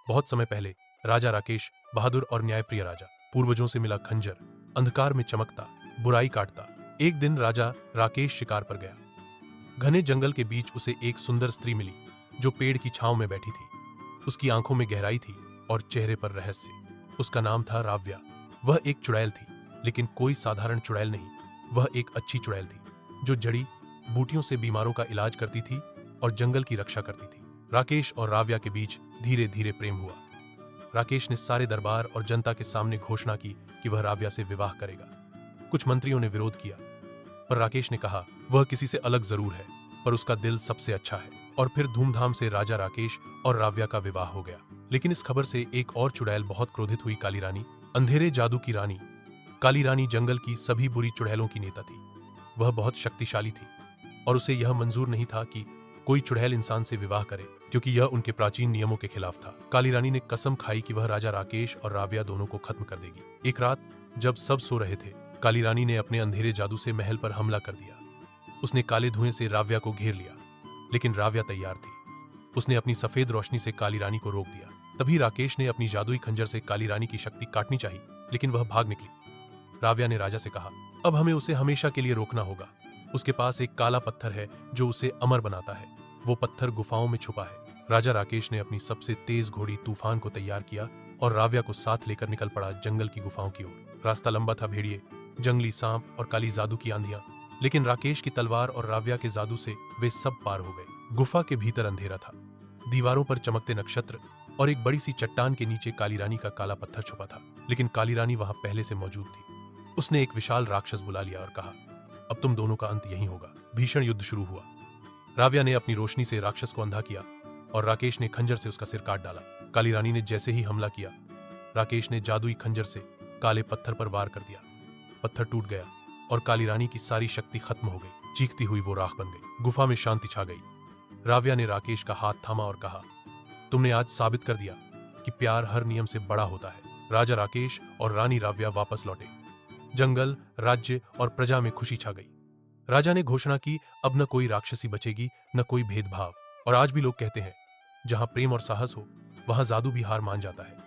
बहुत समय पहले राजा राकेश बहादुर और न्यायप्रिय राजा, पूर्वजों से मिला खंजर, अंधकार में चमकता, बुराई काटता। एक दिन राजा राकेश शिकार पर गया। घने जंगल के बीच उसे एक सुंदर स्त्री मिली जो पेड़ की छांव में बैठी थी। उसकी आंखों में गहराई थी और चेहरे पर रहस्य। उसका नाम था राव्या। वह एक चुड़ैल थी, लेकिन कोई साधारण चुड़ैल नहीं। वह एक अच्छी चुड़ैल थी जो जड़ी बूटियों से बीमारों का इलाज करती थी और जंगल की रक्षा करती थी। राकेश और राव्या के बीच धीरे धीरे प्रेम हुआ। राकेश ने सारे दरबार और जनता के सामने घोषणा की कि वह राव्या से विवाह करेगा। कुछ मंत्रियों ने विरोध किया, पर राकेश ने कहा वह किसी से अलग जरूर है, पर उसका दिल सबसे अच्छा है। और फिर धूमधाम से राजा राकेश और राव्या का विवाह हो गया। लेकिन इस खबर से एक और चुड़ैल बहुत क्रोधित हुई, काली रानी, अंधेरे जादू की रानी। काली रानी जंगल की सभी बुरी चुड़ैलों की नेता थी। वह बहुत शक्तिशाली थी और उसे यह मंजूर नहीं था कि कोई चुड़ैल इंसान से विवाह करे, क्योंकि यह उनके प्राचीन नियमों के खिलाफ था। काली रानी ने कसम खाई कि वह राजा राकेश और राव्या दोनों को खत्म कर देगी। एक रात जब सब सो रहे थे, काली रानी ने अपने अंधेरे जादू से महल पर हमला कर दिया। उसने काले धुएं से राव्या को घेर लिया, लेकिन राव्या तैयार थी। उसने अपनी सफेद रोशनी से काली रानी को रोक दिया। तभी राकेश ने अपनी जादुई खंजर से काली रानी की शक्ति काटनी चाहिए, लेकिन वह भाग निकली। राव्या ने राजा से कहा, अब हमें उसे हमेशा के लिए रोकना होगा। उसके पास एक काला पत्थर है जो उसे अमर बनाता है। वो पत्थर गुफाओं में छुपा है। राजा राकेश ने अपनी सबसे तेज घोड़ी तूफान को तैयार किया और राव्या को साथ लेकर निकल पड़ा जंगल की गुफाओं की ओर। रास्ता लंबा था, भेड़िए, जंगली सांप और काली जादू की आंधियां, लेकिन राकेश की तलवार और राव्या के जादू से वे सब पार हो गए। गुफा के भीतर अंधेरा था, दीवारों पर चमकते नक्षत्र और एक बड़ी सी चट्टान के नीचे काली रानी का काला पत्थर छुपा था। लेकिन काली रानी वहां पहले से मौजूद थी। उसने एक विशाल राक्षस बुला लिया और कहा, अब तुम दोनों का अंत यहीं होगा। भीषण युद्ध शुरू हुआ। राव्या ने अपनी रोशनी से राक्षस को अंधा किया और राकेश ने खंजर से उसका सिर काट डाला। काली रानी ने जैसे ही हमला किया, राकेश ने जादुई खंजर से काले पत्थर पर वार कर दिया। पत्थर टूट गया और काली रानी की सारी शक्ति खत्म हो गई। चीखती हुई वो राख बन गई। गुफा में शांति छा गई। राव्या ने राकेश का हाथ थामा और कहा, तुमने आज साबित कर दिया कि प्यार हर नियम से बड़ा होता है। राजा राकेश और रानी राव्या वापस लौटे। जंगल, राज्य और प्रजा में खुशी छा गई। राजा ने घोषणा की, अब न कोई राक्षसी बचेगी, न कोई भेदभाव। और आज भी लोग कहते हैं, जहां प्रेम और साहस हो, वहां जादू भी हार मान जाता है।